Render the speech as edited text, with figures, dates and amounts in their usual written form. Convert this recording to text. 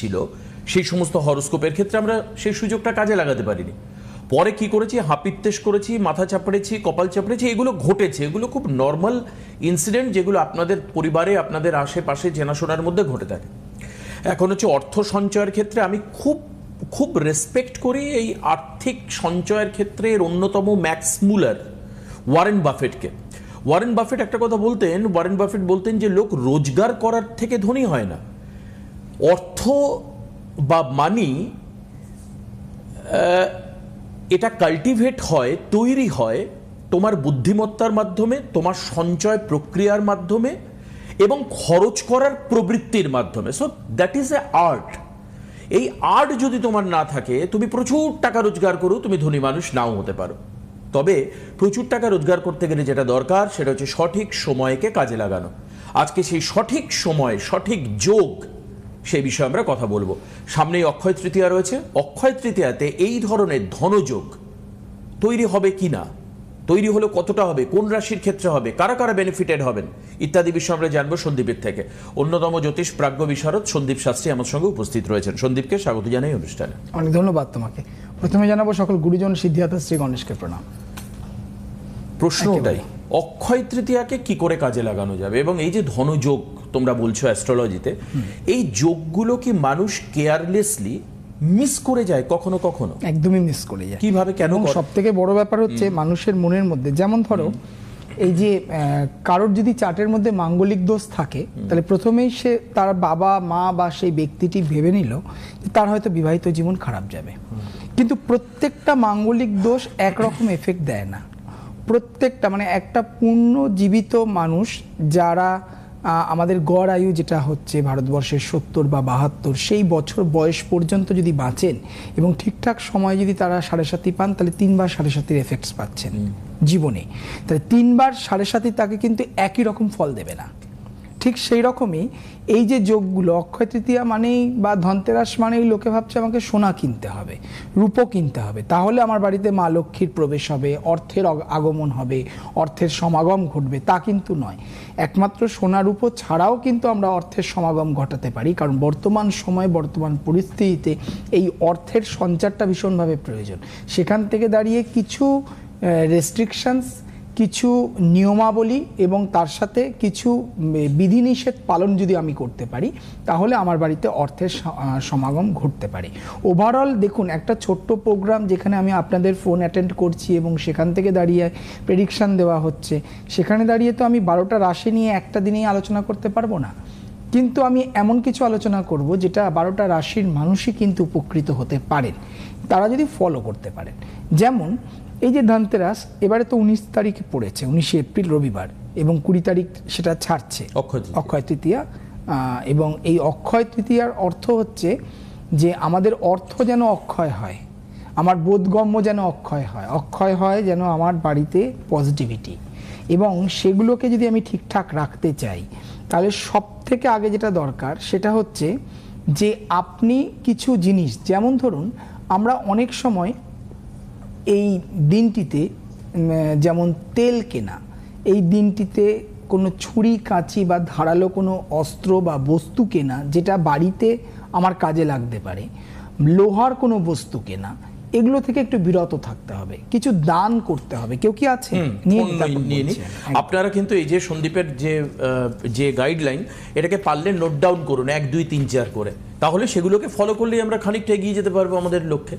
ছিল সেই সমস্ত হরোস্কোপের ক্ষেত্রে আমরা সেই সুযোগটা কাজে লাগাতে পারিনি। পরে কি করেছি, হাপিত্তেশ করেছি, মাথা চাপড়েছি, কপাল চাপড়েছি, এগুলো ঘটেছে। এগুলো খুব নর্মাল ইনসিডেন্ট, যেগুলো আপনাদের পরিবারে, আপনাদের আশেপাশে জানাশোনার মধ্যে ঘটে থাকে। এখন হচ্ছে অর্থ সঞ্চয়ের ক্ষেত্রে আমি খুব খুব রেসপেক্ট করি এই আর্থিক সঞ্চয়ের ক্ষেত্রে এর অন্যতম ম্যাক্স মুলার, ওয়ারেন বাফেটকে। ওয়ারেন বাফেট একটা কথা বলতেন, ওয়ারেন বাফেট বলতেন যে লোক রোজগার করার থেকে ধনী হয় না, অর্থ বা মানি এটা কাল্টিভেট হয়, তৈরি হয় তোমার বুদ্ধিমত্তার মাধ্যমে, তোমার সঞ্চয় প্রক্রিয়ার মাধ্যমে এবং খরচ করার প্রবৃত্তির মাধ্যমে। So that is a art. এই আর্ট যদি তোমার না থাকে, তুমি প্রচুর টাকা রোজগার করো, তুমি ধনী মানুষ নাও হতে পারো। তবে প্রচুর টাকা রোজগার করতে গেলে যেটা দরকার সেটা হচ্ছে সঠিক সময়কে কাজে লাগানো। আজকে সেই সঠিক সময়, সঠিক যোগ, সেই বিষয়ে আমরা কথা বলবো। সামনেই অক্ষয় তৃতীয়া রয়েছে। অক্ষয় তৃতীয়াতে এই ধরনের ধনযোগ তৈরি হবে কি না, তৈরি হলো কতটা হবে, কোন রাশির ক্ষেত্রে হবে, কারা কারা বেনিফিটেড হবেন ইত্যাদি বিষয় আমরা জানবো সন্দীপের থেকে। অন্যতম জ্যোতিষ প্রাজ্ঞ বিশারদ সন্দীপ শাস্ত্রী আমার সঙ্গে উপস্থিত রয়েছেন। সন্দীপকে স্বাগত জানাই অনুষ্ঠানে। অনেক ধন্যবাদ তোমাকে। প্রথমে জানাবো সকল গুরুজন সিদ্ধিদাতা শ্রী গণেশকে প্রণাম। প্রশ্ন ওটাই, অক্ষয় তৃতীয়াকে কি করে কাজে লাগানো যাবে? এবং এই যে ধনযোগ তোমরা বলছো অ্যাস্ট্রোলজিতে, এই যোগগুলো কি মানুষ কেয়ারলেসলি মিস করে যায় কখনো কখনো? একদমই মিস করে যায়। কিভাবে, কেন? সব থেকে বড় ব্যাপার হচ্ছে মানুষের মনের মধ্যে, যেমন ধরো এই যে কারোর যদি চার্টের মধ্যে মাঙ্গলিক দোষ থাকে, তাহলে প্রথমেই সে তার বাবা মা বা সেই ব্যক্তিটি ভেবে নিল তার হয়তো বিবাহিত জীবন খারাপ যাবে। কিন্তু প্রত্যেকটা মাঙ্গলিক দোষ একরকম এফেক্ট দেয় না। প্রত্যেকটা মানে একটা পূর্ণ জীবিত মানুষ, যারা আমাদের গড় আয়ু যেটা হচ্ছে ভারতবর্ষের 70 বা 72, সেই বছর বয়স পর্যন্ত যদি বাঁচেন এবং ঠিকঠাক সময় যদি তারা 7.5 পান, তাহলে 3 বার 7.5 এফেক্টস পাচ্ছেন জীবনে। তাহলে 3 বার 7.5 তাকে কিন্তু একই রকম ফল দেবে না। ঠিক সেই রকমই এই যে যোগগুলো, অক্ষয় তৃতীয়া মানেই বা ধনতেরাস মানেই লোকে ভাবছে আমাকে সোনা কিনতে হবে, রূপো কিনতে হবে, তাহলে আমার বাড়িতে মা লক্ষ্মীর প্রবেশ হবে, অর্থের আগমন হবে, অর্থের সমাগম ঘটবে। তা কিন্তু নয়। একমাত্র সোনা রূপো ছাড়াও কিন্তু আমরা অর্থের সমাগম ঘটাতে পারি, কারণ বর্তমান সময়, বর্তমান পরিস্থিতিতে এই অর্থের সঞ্চারটা ভীষণভাবে প্রয়োজন। সেখান থেকে দাঁড়িয়ে কিছু রেস্ট্রিকশনস, কিছু নিয়মাবলী এবং তার সাথে কিছু বিধিনিষেধ পালন যদি আমি করতে পারি, তাহলে আমার বাড়িতে অর্থের সমাগম ঘটতে পারে। ওভারঅল দেখুন, একটা ছোট্ট প্রোগ্রাম যেখানে আমি আপনাদের ফোন অ্যাটেন্ড করছি এবং সেখান থেকে দাঁড়িয়ে প্রেডিকশান দেওয়া হচ্ছে, সেখানে দাঁড়িয়ে তো আমি 12টা রাশি নিয়ে একটা দিনেই আলোচনা করতে পারবো না। কিন্তু আমি এমন কিছু আলোচনা করব যেটা 12টা রাশির মানুষই কিন্তু উপকৃত হতে পারেন, তারা যদি ফলো করতে পারেন। যেমন এই যে ধনতেরাস, এবারে তো 19 তারিখে পড়েছে, 19শে এপ্রিল রবিবার, এবং 20 তারিখ সেটা ছাড়ছে অক্ষয় তৃতীয়া। এবং এই অক্ষয় তৃতীয়ার অর্থ হচ্ছে যে আমাদের অর্থ যেন অক্ষয় হয়, আমার বোধগম্য যেন অক্ষয় হয়, অক্ষয় হয় যেন আমার বাড়িতে পজিটিভিটি, এবং সেগুলোকে যদি আমি ঠিকঠাক রাখতে চাই, তাহলে সব থেকে আগে যেটা দরকার সেটা হচ্ছে যে আপনি কিছু জিনিস, যেমন ধরুন আমরা অনেক সময় এই দিনটিতে যেমন তেল কেনা, এই দিনটিতে কোনো ছুরি কাঁচি বা ধারালো কোনো অস্ত্র বা বস্তু কেনা যেটা বাড়িতে আমার কাজে লাগতে পারে, লোহার কোনো বস্তু কেনা, এগুলো থেকে একটু বিরত থাকতে হবে। কিছু দান করতে হবে। কেউ কি আছে? আপনারা কিন্তু এই যে সন্দীপের যে গাইডলাইন, এটাকে পারলে নোট ডাউন করুন 1, 2, 3, 4 করে, তাহলে সেগুলোকে ফলো করলেই আমরা খানিকটা এগিয়ে যেতে পারবো আমাদের লক্ষ্যে।